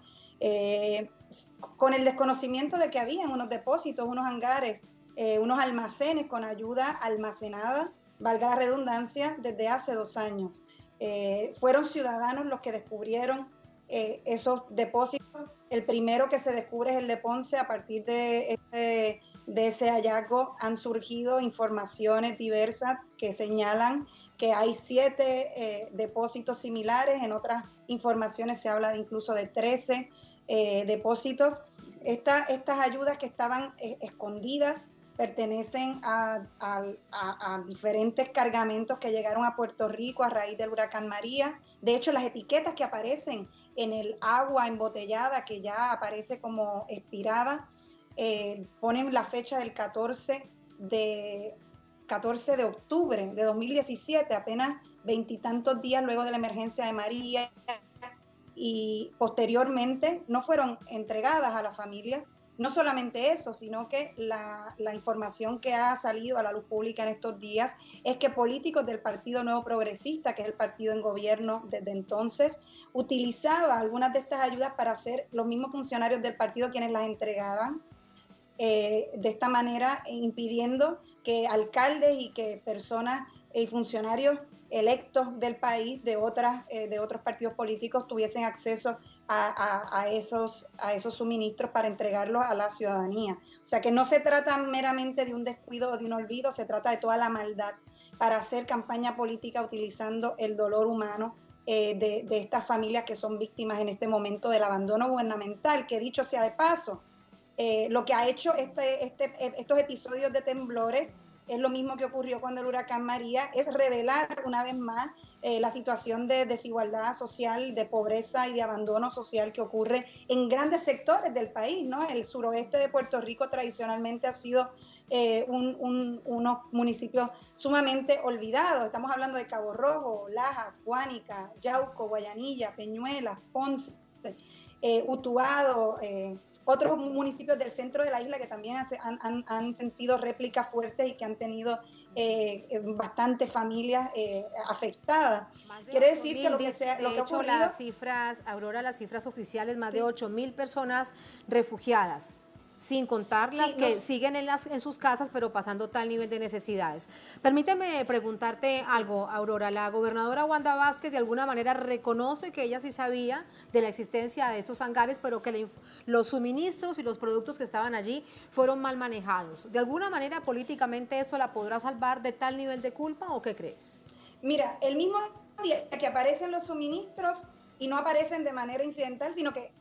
con el desconocimiento de que había unos depósitos, unos hangares, unos almacenes con ayuda almacenada, valga la redundancia, desde hace 2 años. Fueron ciudadanos los que descubrieron esos depósitos. El primero que se descubre es el de Ponce. A partir de ese hallazgo han surgido informaciones diversas que señalan que hay 7 depósitos similares. En otras informaciones se habla incluso de 13 depósitos. Estas ayudas que estaban escondidas pertenecen a diferentes cargamentos que llegaron a Puerto Rico a raíz del huracán María. De hecho, las etiquetas que aparecen en el agua embotellada, que ya aparece como expirada, ponen la fecha del 14 de octubre de 2017, apenas 20 y tantos días luego de la emergencia de María, y posteriormente no fueron entregadas a las familias. No solamente eso, sino que la información que ha salido a la luz pública en estos días es que políticos del Partido Nuevo Progresista, que es el partido en gobierno desde entonces, utilizaba algunas de estas ayudas para ser los mismos funcionarios del partido quienes las entregaran, de esta manera impidiendo que alcaldes y que personas y funcionarios electos del país de otros partidos políticos tuviesen acceso a esos suministros para entregarlos a la ciudadanía. O sea que no se trata meramente de un descuido o de un olvido, se trata de toda la maldad para hacer campaña política utilizando el dolor humano de estas familias que son víctimas en este momento del abandono gubernamental, que dicho sea de paso, lo que ha hecho estos episodios de temblores es lo mismo que ocurrió cuando el huracán María, es revelar una vez más la situación de desigualdad social, de pobreza y de abandono social que ocurre en grandes sectores del país, ¿no? El suroeste de Puerto Rico tradicionalmente ha sido unos municipios sumamente olvidados. Estamos hablando de Cabo Rojo, Lajas, Guánica, Yauco, Guayanilla, Peñuelas, Ponce, Utuado, otros municipios del centro de la isla que también han sentido réplicas fuertes y que han tenido bastantes familias afectadas. Quiere decir que lo que ha ocurrido... las cifras, Aurora, las cifras oficiales, más de 8.000 personas refugiadas, sin contar las que siguen en sus casas, pero pasando tal nivel de necesidades. Permíteme preguntarte algo, Aurora. La gobernadora Wanda Vázquez de alguna manera reconoce que ella sí sabía de la existencia de estos hangares, pero que los suministros y los productos que estaban allí fueron mal manejados. ¿De alguna manera políticamente esto la podrá salvar de tal nivel de culpa o qué crees? Mira, el mismo día que aparecen los suministros, y no aparecen de manera incidental, sino que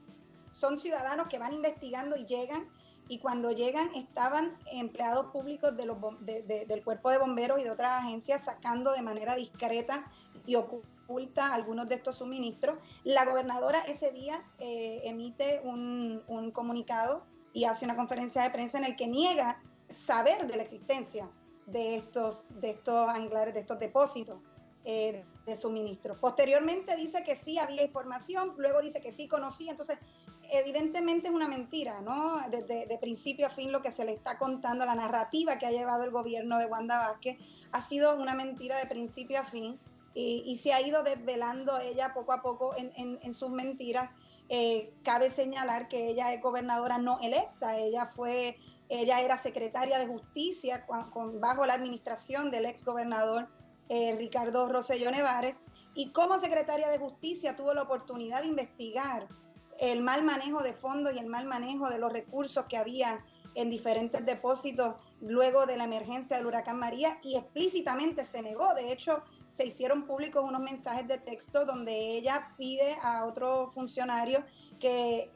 son ciudadanos que van investigando y llegan, y cuando llegan estaban empleados públicos del Cuerpo de Bomberos y de otras agencias sacando de manera discreta y oculta algunos de estos suministros. La gobernadora ese día emite un comunicado y hace una conferencia de prensa en el que niega saber de la existencia de estos hangares, de estos depósitos de suministro. Posteriormente dice que sí había información, luego dice que sí conocía. Entonces evidentemente es una mentira, ¿no? De principio a fin lo que se le está contando, la narrativa que ha llevado el gobierno de Wanda Vázquez ha sido una mentira de principio a fin, y se ha ido desvelando ella poco a poco en sus mentiras. Cabe señalar que ella es gobernadora no electa, ella era secretaria de Justicia bajo la administración del ex gobernador Ricardo Rosselló Nevares, y como secretaria de Justicia tuvo la oportunidad de investigar el mal manejo de fondos y el mal manejo de los recursos que había en diferentes depósitos luego de la emergencia del huracán María, y explícitamente se negó. De hecho, se hicieron públicos unos mensajes de texto donde ella pide a otro funcionario que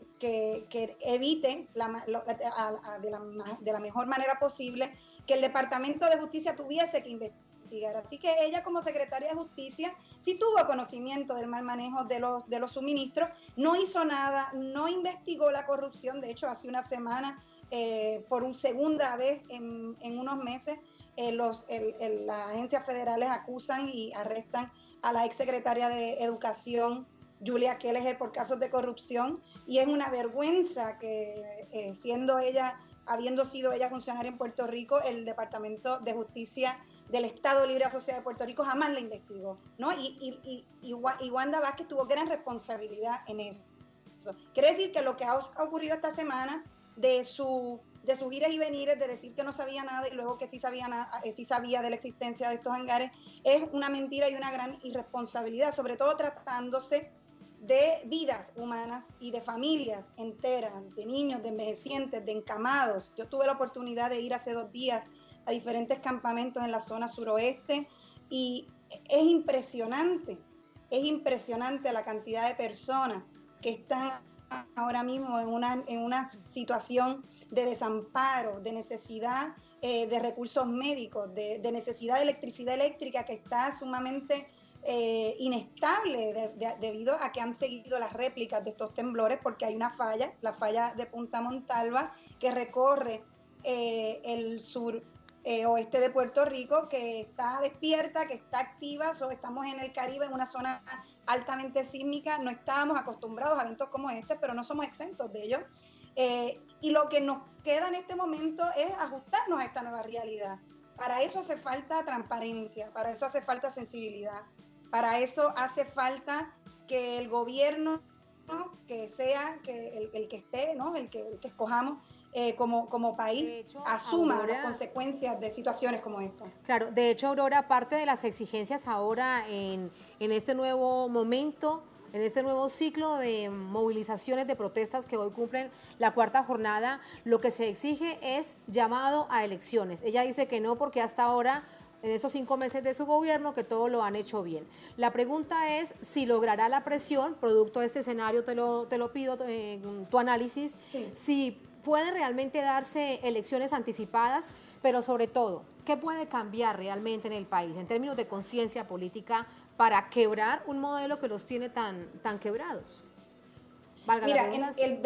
evite de la mejor manera posible que el Departamento de Justicia tuviese que investigar. Así que ella, como secretaria de Justicia, sí tuvo conocimiento del mal manejo de los suministros, no hizo nada, no investigó la corrupción. De hecho, hace una semana, por segunda vez en unos meses, las agencias federales acusan y arrestan a la exsecretaria de Educación, Julia Kelleher, por casos de corrupción, y es una vergüenza que habiendo sido ella funcionaria en Puerto Rico, el Departamento de Justicia del Estado Libre Asociado de Puerto Rico jamás la investigó, ¿no? Y Wanda Vázquez tuvo gran responsabilidad en eso. Quiere decir que lo que ha ocurrido esta semana de sus ires y venires, de decir que no sabía nada y luego que sí sabía de la existencia de estos hangares, es una mentira y una gran irresponsabilidad, sobre todo tratándose de vidas humanas y de familias enteras, de niños, de envejecientes, de encamados. Yo tuve la oportunidad de ir hace 2 días a diferentes campamentos en la zona suroeste, y es impresionante la cantidad de personas que están ahora mismo en una situación de desamparo, de necesidad de recursos médicos, de necesidad de electricidad eléctrica que está sumamente inestable debido a que han seguido las réplicas de estos temblores, porque hay una falla, la falla de Punta Montalva, que recorre el sur oeste de Puerto Rico, que está despierta, que está activa. Estamos en el Caribe, en una zona altamente sísmica. No estábamos acostumbrados a eventos como este, pero no somos exentos de ellos. Y lo que nos queda en este momento es ajustarnos a esta nueva realidad. Para eso hace falta transparencia, para eso hace falta sensibilidad, para eso hace falta que el gobierno, ¿no?, que sea el que esté, ¿no?, el que escojamos, como país, hecho, asuma Aurora, las consecuencias de situaciones como esta. Claro, de hecho, Aurora, parte de las exigencias ahora en este nuevo momento, en este nuevo ciclo de movilizaciones, de protestas que hoy cumplen la 4ª jornada, lo que se exige es llamado a elecciones. Ella dice que no, porque hasta ahora, en estos 5 meses de su gobierno, que todo lo han hecho bien. La pregunta es si logrará la presión, producto de este escenario, te lo pido, tu análisis, sí, si puede realmente darse elecciones anticipadas, pero sobre todo, ¿qué puede cambiar realmente en el país en términos de conciencia política para quebrar un modelo que los tiene tan quebrados? Valga la redundancia. El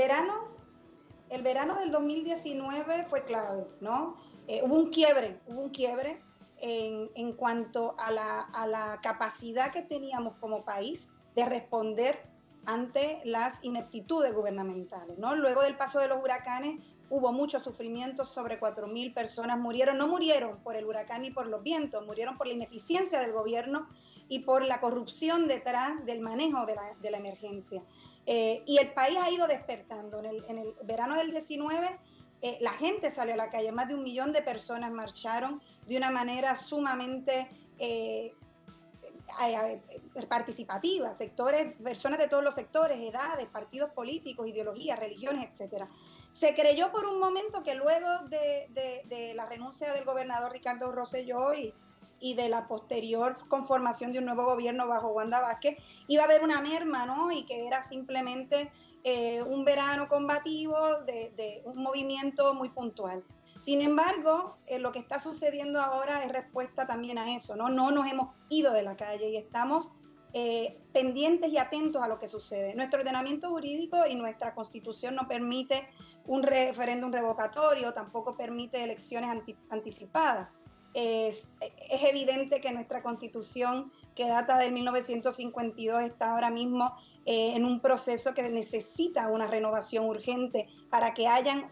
verano del 2019 fue clave, ¿no? hubo un quiebre en cuanto a la capacidad que teníamos como país de responder ante las ineptitudes gubernamentales, ¿no? Luego del paso de los huracanes hubo mucho sufrimiento, sobre 4.000 personas murieron, no murieron por el huracán ni por los vientos, murieron por la ineficiencia del gobierno y por la corrupción detrás del manejo de la emergencia. Y el país ha ido despertando. En el verano del 19, la gente salió a la calle, más de 1 millón de personas marcharon de una manera sumamente participativa, personas de todos los sectores, edades, partidos políticos, ideologías, religiones, etcétera. Se creyó por un momento que luego de la renuncia del gobernador Ricardo Rosselló y de la posterior conformación de un nuevo gobierno bajo Wanda Vázquez, iba a haber una merma, ¿no? Y que era simplemente un verano combativo de un movimiento muy puntual. Sin embargo, lo que está sucediendo ahora es respuesta también a eso, ¿no? No nos hemos ido de la calle y estamos pendientes y atentos a lo que sucede. Nuestro ordenamiento jurídico y nuestra Constitución no permite un referéndum revocatorio, tampoco permite elecciones anticipadas. Es evidente que nuestra Constitución, que data del 1952, está ahora mismo en un proceso que necesita una renovación urgente para que hayan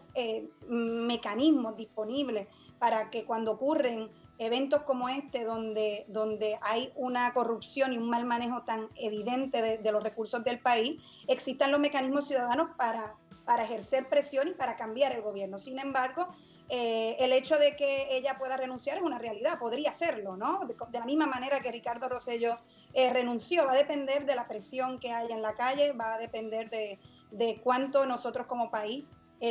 mecanismos disponibles para que cuando ocurren eventos como este, donde hay una corrupción y un mal manejo tan evidente de los recursos del país, existan los mecanismos ciudadanos para ejercer presión y para cambiar el gobierno. Sin embargo, el hecho de que ella pueda renunciar es una realidad, podría hacerlo, ¿no? De la misma manera que Ricardo Rosselló renunció, va a depender de la presión que haya en la calle, va a depender de cuánto nosotros como país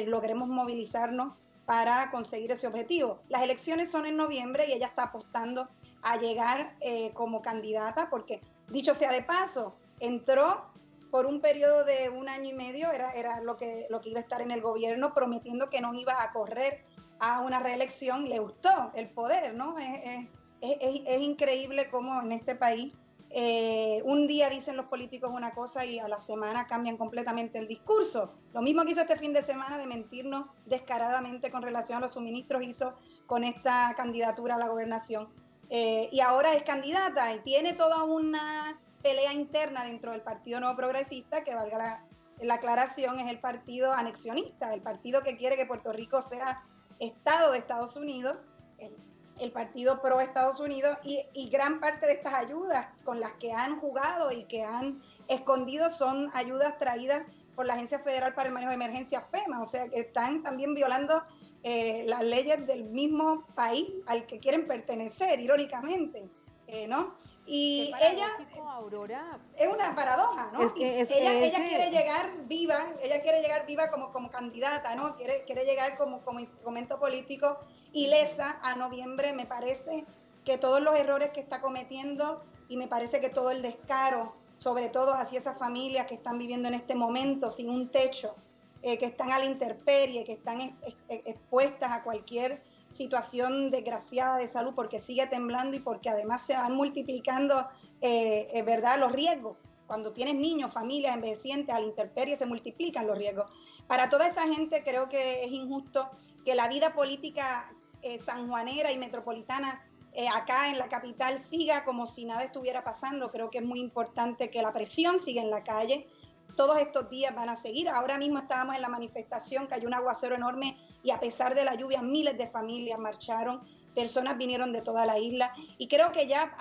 logremos movilizarnos para conseguir ese objetivo. Las elecciones son en noviembre y ella está apostando a llegar como candidata porque, dicho sea de paso, entró por un periodo de 1 año y medio, era lo que iba a estar en el gobierno, prometiendo que no iba a correr a una reelección, y le gustó el poder, ¿no? Es increíble cómo en este país un día dicen los políticos una cosa y a la semana cambian completamente el discurso. Lo mismo que hizo este fin de semana de mentirnos descaradamente con relación a los suministros, hizo con esta candidatura a la gobernación. Y ahora es candidata y tiene toda una pelea interna dentro del Partido Nuevo Progresista, que valga la aclaración, es el partido anexionista, el partido que quiere que Puerto Rico sea Estado de Estados Unidos, el partido pro Estados Unidos, y gran parte de estas ayudas con las que han jugado y que han escondido son ayudas traídas por la Agencia Federal para el Manejo de Emergencias, FEMA, o sea que están también violando las leyes del mismo país al que quieren pertenecer, irónicamente, ¿no? Y ella, Aurora, es una paradoja, ¿no? Ella quiere llegar viva como candidata, ¿no? Quiere llegar como instrumento político ilesa a noviembre. Me parece que todos los errores que está cometiendo y me parece que todo el descaro, sobre todo hacia esas familias que están viviendo en este momento sin un techo, que están a la intemperie, que están expuestas a cualquier situación desgraciada de salud porque sigue temblando y porque además se van multiplicando ¿verdad? Los riesgos. Cuando tienes niños, familias envejecientes a la intemperie se multiplican los riesgos. Para toda esa gente creo que es injusto que la vida política sanjuanera y metropolitana acá en la capital siga como si nada estuviera pasando. Creo que es muy importante que la presión siga en la calle. Todos estos días van a seguir. Ahora mismo estábamos en la manifestación, cayó un aguacero enorme y a pesar de la lluvia miles de familias marcharon, personas vinieron de toda la isla y creo que ya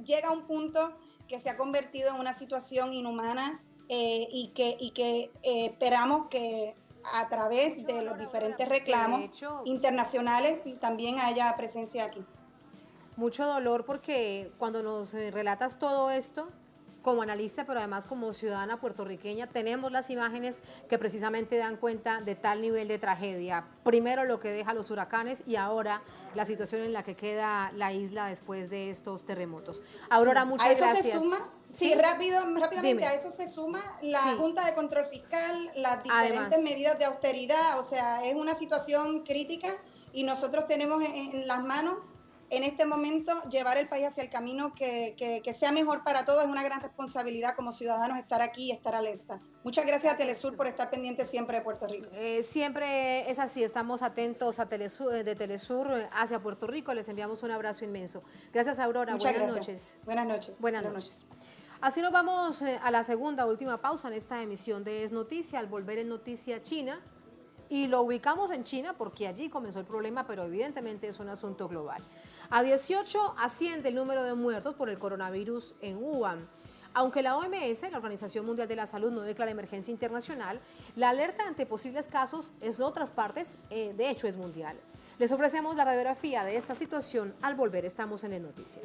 llega un punto que se ha convertido en una situación inhumana y que esperamos que a través de los diferentes reclamos internacionales también haya presencia aquí. Mucho dolor porque cuando nos relatas todo esto, como analista, pero además como ciudadana puertorriqueña, tenemos las imágenes que precisamente dan cuenta de tal nivel de tragedia. Primero lo que deja los huracanes y ahora la situación en la que queda la isla después de estos terremotos. Aurora, muchas gracias. Rápidamente, Dime. a eso se suma la Junta de Control Fiscal, las diferentes medidas de austeridad, o sea, es una situación crítica y nosotros tenemos en las manos en este momento llevar el país hacia el camino que sea mejor para todos. Es una gran responsabilidad como ciudadanos estar aquí y estar alerta. Muchas gracias a Telesur por estar pendiente siempre de Puerto Rico. Siempre es así, estamos atentos a de Telesur hacia Puerto Rico. Les enviamos un abrazo inmenso. Gracias, Aurora. Muchas Buenas gracias. noches. Buenas noches. Buenas noches. Así nos vamos a la segunda, última pausa en esta emisión de Es Noticia, al volver en Noticia China. Y lo ubicamos en China porque allí comenzó el problema, pero evidentemente es un asunto global. A 18 asciende el número de muertos por el coronavirus en Wuhan. Aunque la OMS, la Organización Mundial de la Salud, no declara emergencia internacional, la alerta ante posibles casos en otras partes, de hecho, es mundial. Les ofrecemos la radiografía de esta situación al volver. Estamos en Es Noticia.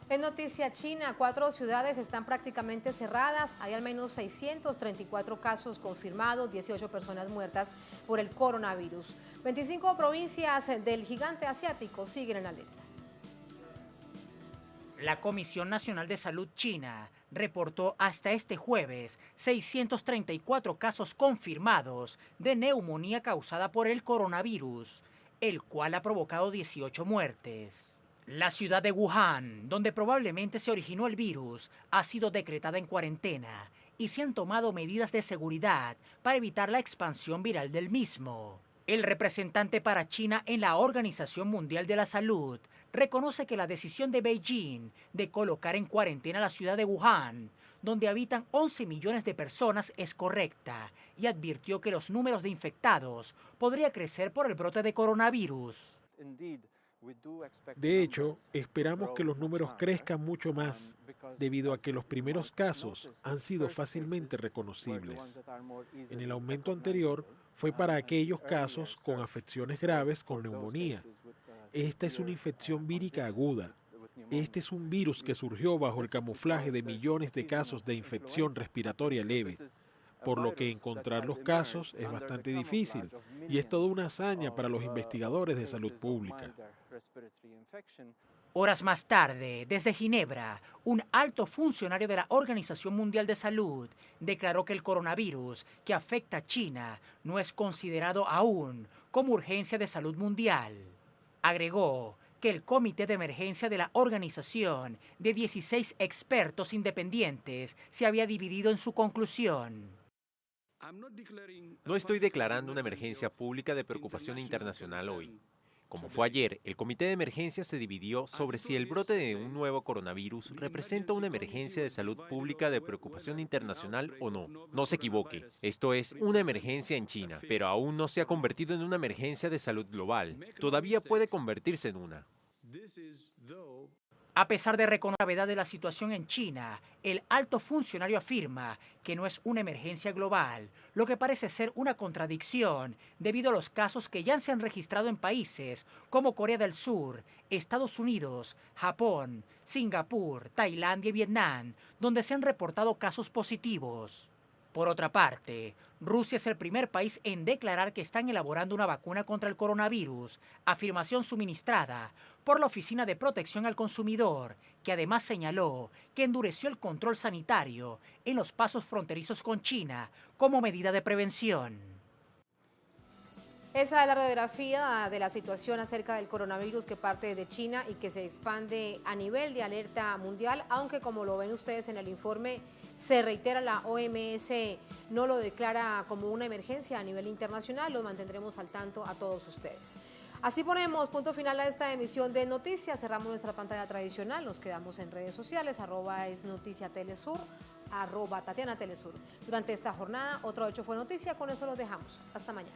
En Noticia China, 4 ciudades están prácticamente cerradas. Hay al menos 634 casos confirmados, 18 personas muertas por el coronavirus. 25 provincias del gigante asiático siguen en alerta. La Comisión Nacional de Salud China reportó hasta este jueves 634 casos confirmados de neumonía causada por el coronavirus, el cual ha provocado 18 muertes. La ciudad de Wuhan, donde probablemente se originó el virus, ha sido decretada en cuarentena y se han tomado medidas de seguridad para evitar la expansión viral del mismo. El representante para China en la Organización Mundial de la Salud reconoce que la decisión de Beijing de colocar en cuarentena la ciudad de Wuhan, donde habitan 11 millones de personas, es correcta y advirtió que los números de infectados podría crecer por el brote de coronavirus. De hecho, esperamos que los números crezcan mucho más, debido a que los primeros casos han sido fácilmente reconocibles. En el aumento anterior fue para aquellos casos con afecciones graves con neumonía. Esta es una infección vírica aguda. Este es un virus que surgió bajo el camuflaje de millones de casos de infección respiratoria leve, por lo que encontrar los casos es bastante difícil y es toda una hazaña para los investigadores de salud pública. Horas más tarde, desde Ginebra, un alto funcionario de la Organización Mundial de Salud declaró que el coronavirus que afecta a China no es considerado aún como urgencia de salud mundial. Agregó que el Comité de Emergencia de la organización, de 16 expertos independientes, se había dividido en su conclusión. No estoy declarando una emergencia pública de preocupación internacional hoy. Como fue ayer, el Comité de Emergencia se dividió sobre si el brote de un nuevo coronavirus representa una emergencia de salud pública de preocupación internacional o no. No se equivoque, esto es una emergencia en China, pero aún no se ha convertido en una emergencia de salud global. Todavía puede convertirse en una. A pesar de reconocer la gravedad de la situación en China, el alto funcionario afirma que no es una emergencia global, lo que parece ser una contradicción debido a los casos que ya se han registrado en países como Corea del Sur, Estados Unidos, Japón, Singapur, Tailandia y Vietnam, donde se han reportado casos positivos. Por otra parte, Rusia es el primer país en declarar que están elaborando una vacuna contra el coronavirus, afirmación suministrada por la Oficina de Protección al Consumidor, que además señaló que endureció el control sanitario en los pasos fronterizos con China como medida de prevención. Esa es la radiografía de la situación acerca del coronavirus que parte de China y que se expande a nivel de alerta mundial, aunque como lo ven ustedes en el informe, se reitera, la OMS no lo declara como una emergencia a nivel internacional. Los mantendremos al tanto a todos ustedes. Así ponemos punto final a esta emisión de Noticias. Cerramos nuestra pantalla tradicional. Nos quedamos en redes sociales, @esnoticiatelesur, @TatianaTelesur. Durante esta jornada, otro hecho fue noticia. Con eso los dejamos. Hasta mañana.